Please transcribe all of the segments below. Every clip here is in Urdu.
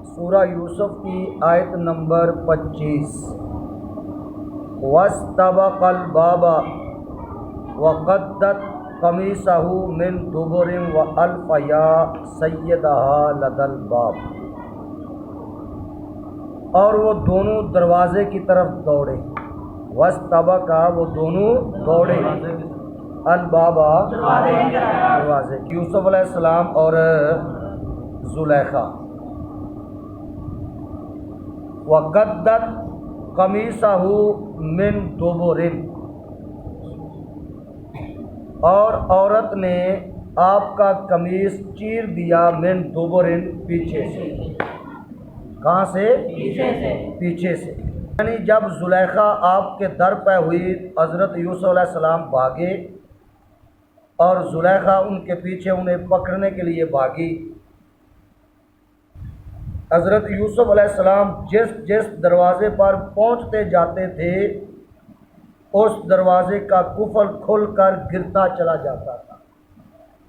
سورہ یوسف کی آیت نمبر 25 واستبق الباب وقدت قمیصہ من دبر والف یا سیدہا لدى الباب، اور وہ دونوں دروازے کی طرف دوڑے۔ واستبق، وہ دونوں دوڑے، البابا دروازے، یوسف علیہ السلام اور زلیخا۔ وقدت قمیصہ من دبر، اور عورت نے آپ کا قمیص چیر دیا، من دبر، پیچھے سے۔ کہاں سے؟ پیچھے سے۔ یعنی جب زلیخا آپ کے در پہ ہوئی، حضرت یوسف علیہ السلام بھاگے اور زلیخا ان کے پیچھے انہیں پکڑنے کے لیے بھاگی۔ حضرت یوسف علیہ السلام جس دروازے پر پہنچتے جاتے تھے اس دروازے کا قفل کھل کر گرتا چلا جاتا تھا،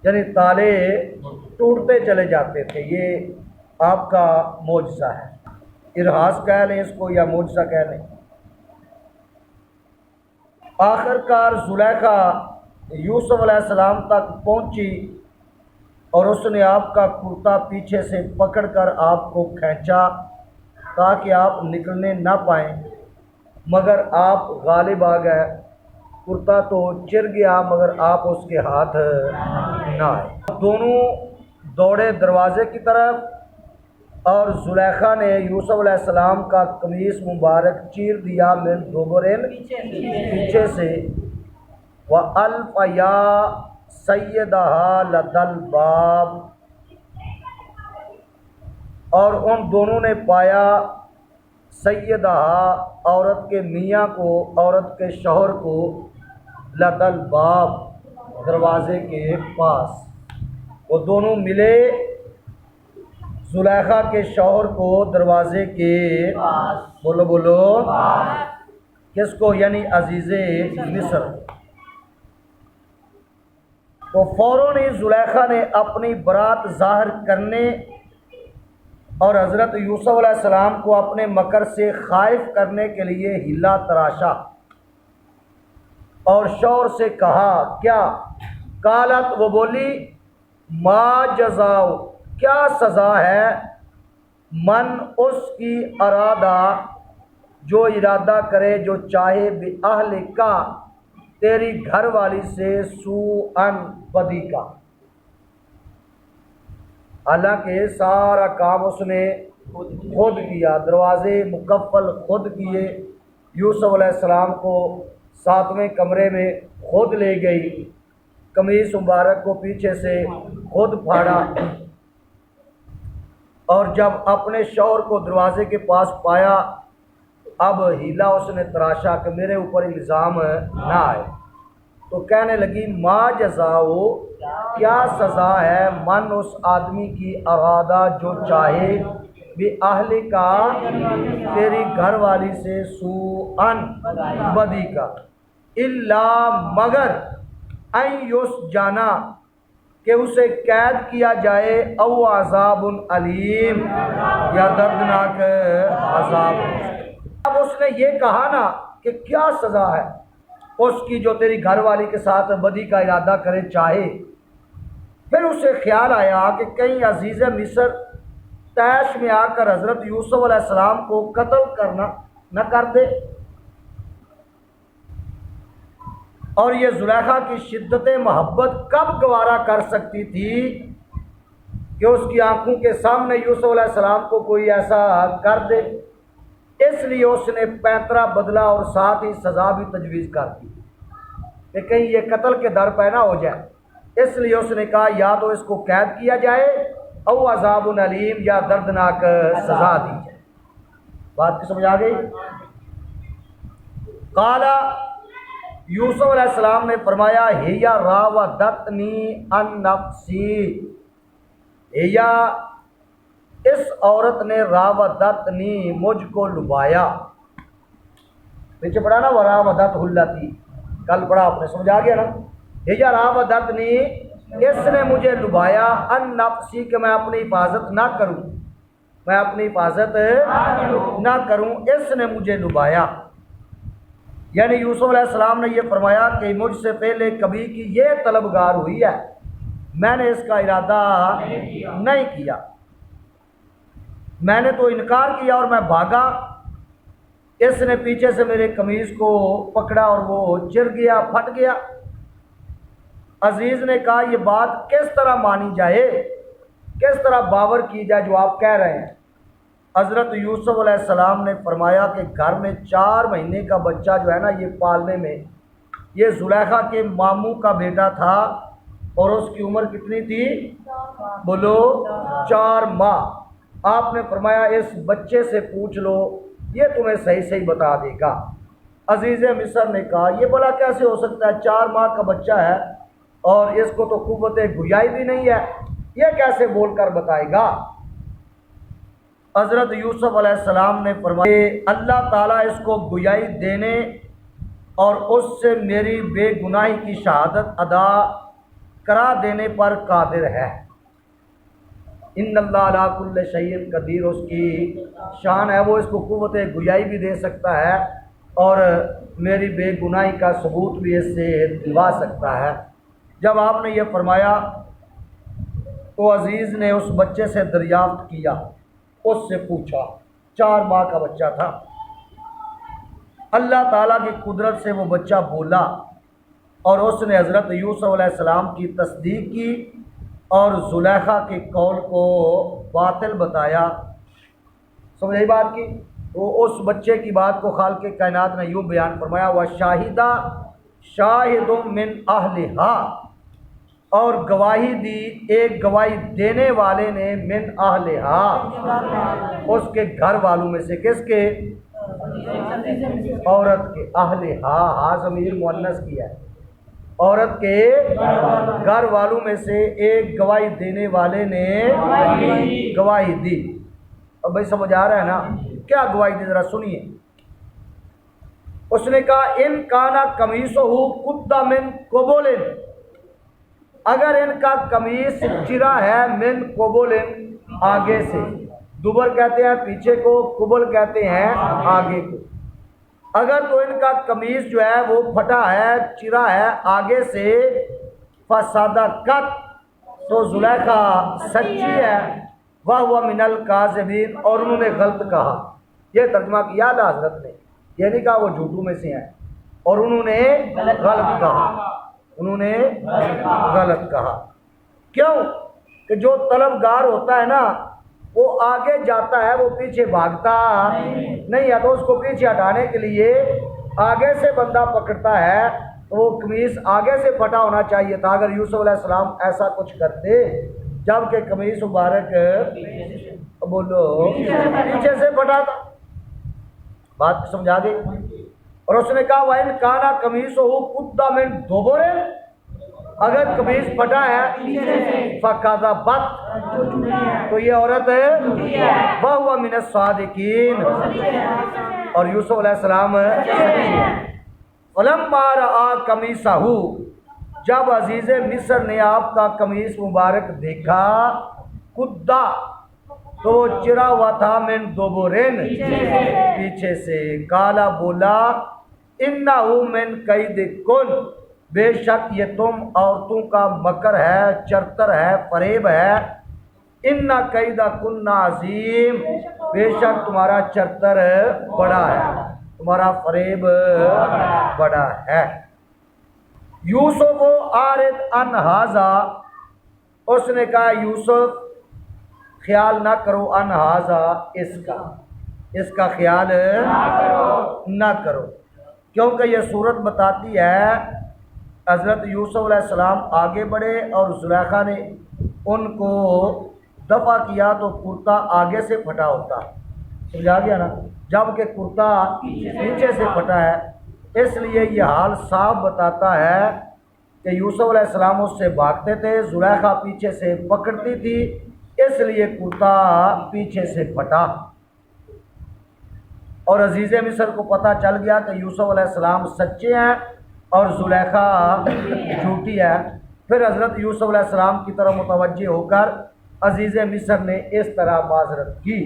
یعنی تالے ٹوٹتے چلے جاتے تھے۔ یہ آپ کا معجزہ ہے، ارہاس کہہ لیں اس کو یا معجزہ کہہ لیں۔ آخر کار زلیخا یوسف علیہ السلام تک پہنچی اور اس نے آپ کا کرتا پیچھے سے پکڑ کر آپ کو کھینچا تاکہ آپ نکلنے نہ پائیں، مگر آپ غالب آ گئے۔ کرتا تو چر گیا مگر آپ اس کے ہاتھ نہ آئے۔ دونوں دوڑے دروازے کی طرف اور زلیخا نے یوسف علیہ السلام کا قمیص مبارک چیر دیا، من دبر، پیچھے سے۔ وَأَلْفَ يَا سَيِّدَهَا لَدَى الْبَابِ، اور ان دونوں نے پایا سیدہا، عورت کے میاں کو، عورت کے شوہر کو، لدى الْبَابِ، دروازے کے پاس۔ وہ دونوں ملے زلیخا کے شوہر کو دروازے کے پاس۔ بولو بولو، کس کو؟ یعنی عزیز مصر۔ تو فوراً ہی زلیخا نے اپنی برات ظاہر کرنے اور حضرت یوسف علیہ السلام کو اپنے مکر سے خائف کرنے کے لیے ہیلا تراشا اور شوہر سے کہا کیا؟ قالت، وہ بولی، ما جزاؤ، کیا سزا ہے، من، اس کی، ارادہ، جو ارادہ کرے، جو چاہے، بِأَهْلِكَ، تیری گھر والی سے، سوءً، بدی کا۔ حالانکہ سارا کام اس نے خود کیا، دروازے مکفل خود کیے، یوسف علیہ السلام کو 7ویں کمرے میں خود لے گئی، قمیص مبارک کو پیچھے سے خود پھاڑا، اور جب اپنے شوہر کو دروازے کے پاس پایا اب ہیلا اس نے تراشا کہ میرے اوپر الزام نہ آئے، تو کہنے لگی ما جزاؤ، کیا سزا ہے، من، اس آدمی کی، ارادہ، جو چاہے، بِأَهْلِكَ، تیری گھر والی سے، سوءً، بدی کا، الا، مگر، ان یسجنا، کہ اسے قید کیا جائے، او عذاب علیم، یا دردناک عذاب۔ اب اس نے یہ کہا نا کہ کیا سزا ہے اس کی جو تیری گھر والی کے ساتھ بدی کا ارادہ کرے، چاہے، پھر اسے خیال آیا کہ کہیں عزیز مصر طیش میں آ کر حضرت یوسف علیہ السلام کو قتل کرنا نہ کر دے۔ اور یہ زلیخا کی شدت محبت کب گوارا کر سکتی تھی کہ اس کی آنکھوں کے سامنے یوسف علیہ السلام کو کوئی ایسا کر دے، اس لیے اس نے 35 بدلہ اور ساتھ ہی سزا بھی تجویز کر دی کہ کہیں یہ قتل کے در پہ نہ ہو جائے، اس لیے اس نے کہا یا تو اس کو قید کیا جائے، او عذاب علیم، یا دردناک سزا دی جائے۔ بات کی سمجھ آ گئی؟ قال، یوسف علیہ السلام نے فرمایا، ہی راودتنی عن نفسی، ہیا، اس عورت نے، راودتنی، مجھ کو لبایا۔ پیچھے پڑھا نا وراودتہ اللاتی، کل پڑھا آپ نے، سمجھ آ گیا نا؟ ہی راودتنی اس نے مجھے لبھایا ان نفسی کہ میں اپنی حفاظت نہ کروں، میں اپنی حفاظت نہ کروں، اس نے مجھے لبھایا۔ یعنی یوسف علیہ السلام نے یہ فرمایا کہ مجھ سے پہلے کبھی کی یہ طلبگار ہوئی ہے، میں نے اس کا ارادہ نہیں کیا، میں نے تو انکار کیا اور میں بھاگا، اس نے پیچھے سے میرے قمیض کو پکڑا اور وہ چر گیا، پھٹ گیا۔ عزیز نے کہا یہ بات کس طرح مانی جائے، کس طرح باور کی جائے جو آپ کہہ رہے ہیں؟ حضرت یوسف علیہ السلام نے فرمایا کہ گھر میں 4 مہینے کا بچہ جو ہے نا، یہ پالنے میں، یہ زلیخا کے ماموں کا بیٹا تھا اور اس کی عمر کتنی تھی؟ بولو 4 ماہ۔ آپ نے فرمایا اس بچے سے پوچھ لو، یہ تمہیں صحیح صحیح بتا دے گا۔ عزیز مصر نے کہا یہ بھلا کیسے ہو سکتا ہے، 4 ماہ کا بچہ ہے اور اس کو تو قوت گویائی بھی نہیں ہے، یہ کیسے بول کر بتائے گا؟ حضرت یوسف علیہ السلام نے فرمایا اللہ تعالیٰ اس کو گویائی دینے اور اس سے میری بے گناہی کی شہادت ادا کرا دینے پر قادر ہے۔ ان اللہ علی کل شیء قدیر، اس کی شان ہے، وہ اس کو قوت گویائی بھی دے سکتا ہے اور میری بے گناہی کا ثبوت بھی اس سے دلوا سکتا ہے۔ جب آپ نے یہ فرمایا تو عزیز نے اس بچے سے دریافت کیا، اس سے پوچھا، 4 ماہ کا بچہ تھا۔ اللہ تعالیٰ کی قدرت سے وہ بچہ بولا اور اس نے حضرت یوسف علیہ السلام کی تصدیق کی اور زلیخا کے قول کو باطل بتایا۔ سمجھ آئی بات کی؟ وہ اس بچے کی بات کو خالق کائنات نے یوں بیان فرمایا وَشَاهِدَ شَاهِدٌ مِّنْ أَهْلِهَا، اور گواہی دی ایک گواہی دینے والے نے من اہلہا، اس کے گھر والوں میں سے، کس کے؟ عورت کے، اہلہا، ہا ضمیر مؤنث کیا ہے، عورت کے گھر والوں میں سے ایک گواہی دینے والے نے گواہی دی۔ اب بھائی سمجھ آ رہا ہے نا؟ کیا گواہی دی ذرا سنیے۔ اس نے کہا ان کانا قمیصہ قد من قبل، اگر ان کا قمیص چرا ہے من قبل، آگے سے، دبر کہتے ہیں پیچھے کو، قبل کہتے ہیں آگے کو، اگر تو ان کا قمیص جو ہے وہ پھٹا ہے، چرا ہے آگے سے، فصدقت، تو زلیخا سچی ہے، وَهُوَ مِنَ الْكَاذِبِينَ، اور انہوں نے غلط کہا۔ یہ ترجمہ کیا حضرت نے، یہ نہیں کہا وہ جھوٹوں میں سے ہیں، اور انہوں نے غلط کہا، انہوں نے غلط کہا۔ کیوں کہ جو طلبگار ہوتا ہے نا، وہ آگے جاتا ہے، وہ پیچھے بھاگتا نہیں ہے، تو اس کو پیچھے ہٹانے کے لیے آگے سے بندہ پکڑتا ہے، تو وہ قمیص آگے سے پھٹا ہونا چاہیے تھا اگر یوسف علیہ السلام ایسا کچھ کرتے، جبکہ قمیص مبارک بولو پیچھے سے پھٹا تھا۔ بات سمجھا گئی؟ اور اس نے کہا وَإِنْ كَانَ قَمِيصُهُ قُدَّ مِنْ دُبُرٍ، اگر قمیص پھٹا ہے فَكَذَبَتْ، تو یہ عورت ہے وَهُوَ مِنَ الصَّادِقِينَ، اور یوسف علیہ السلام فَلَمَّا رَأَىٰ قَمِيصَهُ، جب عزیز مصر نے آپ کا قمیص مبارک دیکھا، قُدَّ، تو وہ چرا ہوا تھا من دبرن، پیچھے سے، کالا بولا انہو من کیدکن، بے شک یہ تم عورتوں کا مکر ہے، چرتر ہے، فریب ہے، ان کیدکن عظیم، بے شک تمہارا چرتر بڑا ہے، تمہارا فریب بڑا ہے۔ یوسف عارض عن ھذا، اس نے کہا یوسف خیال نہ کرو ان ھذا، اس کا خیال نہ کرو، کیونکہ یہ صورت بتاتی ہے حضرت یوسف علیہ السلام آگے بڑھے اور زلیخا نے ان کو دفع کیا تو کرتا آگے سے پھٹا ہوتا، سمجھا گیا نا؟ جب کہ کرتا پیچھے سے پھٹا ہے، اس لیے یہ حال صاف بتاتا ہے کہ یوسف علیہ السلام اس سے بھاگتے تھے، زلیخا پیچھے سے پکڑتی تھی، اس لیے کرتا پیچھے سے پھٹا۔ اور عزیز مصر کو پتہ چل گیا کہ یوسف علیہ السلام سچے ہیں اور زلیخا جھوٹی ہے، پھر حضرت یوسف علیہ السلام کی طرف متوجہ ہو کر عزیز مصر نے اس طرح معذرت کی،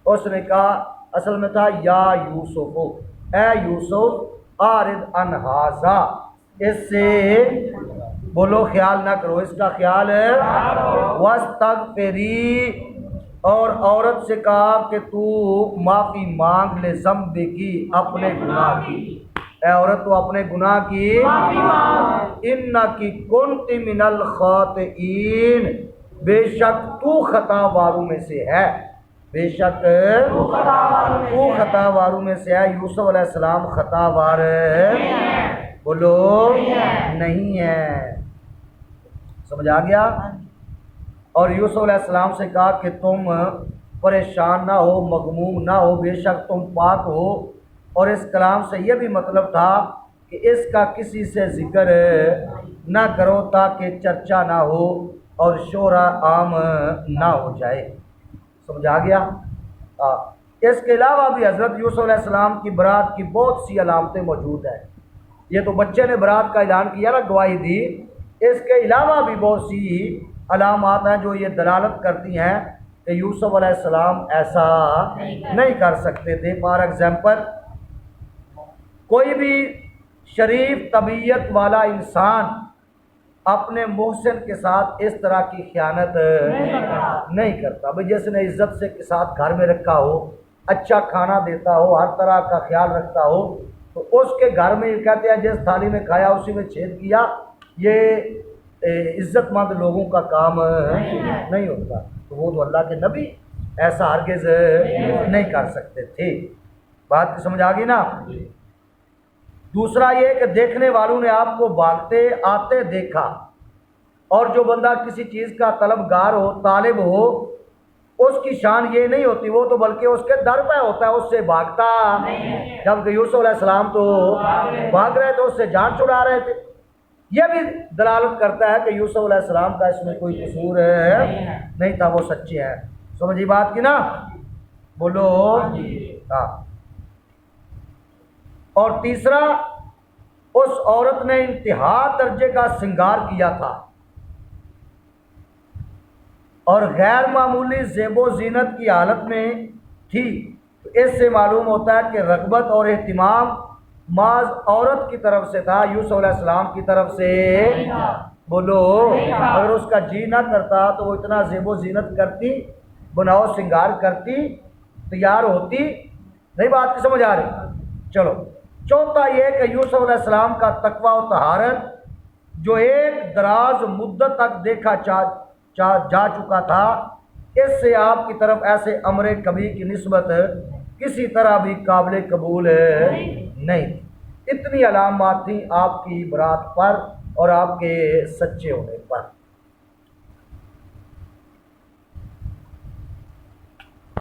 اس نے کہا، اصل میں تھا یا یوسف، اے یوسف اعرض عن ھذا، اس سے بولو خیال نہ کرو، اس کا خیال ہے، واستغفری، اور عورت سے کہا کہ تو معافی مانگ لے، ذنبکی، اپنے گناہ کی، اے عورت تو اپنے گناہ کی انکی کنت من الخاطئین، بے شک تو خطا واروں میں سے ہے، بے شک تو خطا واروں میں سے ہے۔ یوسف علیہ السلام خطا وار بولو نہیں ہے، سمجھ آ گیا؟ اور یوسف علیہ السلام سے کہا کہ تم پریشان نہ ہو، مغموم نہ ہو، بے شک تم پاک ہو، اور اس کلام سے یہ بھی مطلب تھا کہ اس کا کسی سے ذکر نہ کرو تاکہ چرچا نہ ہو اور شہرہ عام نہ ہو جائے، سمجھ آ گیا؟ اس کے علاوہ بھی حضرت یوسف علیہ السلام کی برات کی بہت سی علامتیں موجود ہیں، یہ تو بچے نے برات کا اعلان کیا نا، گواہی دی، اس کے علاوہ بھی بہت سی علامات ہیں جو یہ دلالت کرتی ہیں کہ یوسف علیہ السلام ایسا نہیں کر سکتے تھے۔ فار ایگزامپل، کوئی بھی شریف طبیعت والا انسان اپنے محسن کے ساتھ اس طرح کی خیانت نہیں کرتا۔ بھئی جس نے عزت سے کے ساتھ گھر میں رکھا ہو، اچھا کھانا دیتا ہو، ہر طرح کا خیال رکھتا ہو، تو اس کے گھر میں یہ کہتے ہیں جس تھالی میں کھایا اسی میں چھید کیا، یہ عزت مند لوگوں کا کام نہیں ہوتا۔ تو وہ تو اللہ کے نبی ایسا ہرگز نہیں کر سکتے تھے۔ بات کی سمجھ آ گئی نا؟ دوسرا یہ کہ دیکھنے والوں نے آپ کو بھاگتے آتے دیکھا، اور جو بندہ کسی چیز کا طلبگار ہو، طالب ہو، اس کی شان یہ نہیں ہوتی، وہ تو بلکہ اس کے در پہ ہوتا ہے، اس سے بھاگتا، جبکہ یوسف علیہ السلام تو بھاگ رہے تھے، اس سے جان چھڑا رہے تھے۔ یہ بھی دلالت کرتا ہے کہ یوسف علیہ السلام کا اس میں کوئی قصور نہیں تھا، وہ سچے ہیں۔ سمجھی بات کی نا؟ بولو ہاں۔ اور تیسرا، اس عورت نے انتہا درجے کا سنگار کیا تھا اور غیر معمولی زیب و زینت کی حالت میں تھی، تو اس سے معلوم ہوتا ہے کہ رغبت اور اہتمام محض عورت کی طرف سے تھا، یوسف علیہ السلام کی طرف سے بولو، اگر اس کا جی نہ کرتا تو وہ اتنا زیب و زینت کرتی، بناؤ سنگار کرتی، تیار ہوتی؟ نہیں بات کی سمجھ آ رہی؟ چلو، چوتھا یہ کہ یوسف علیہ السلام کا تقوی و طہارت جو ایک دراز مدت تک دیکھا جا چکا تھا، اس سے آپ کی طرف ایسے امر کبھی کی نسبت کسی طرح بھی قابل قبول نہیں۔ اتنی علامات تھیں آپ کی برات پر اور آپ کے سچے ہونے پر۔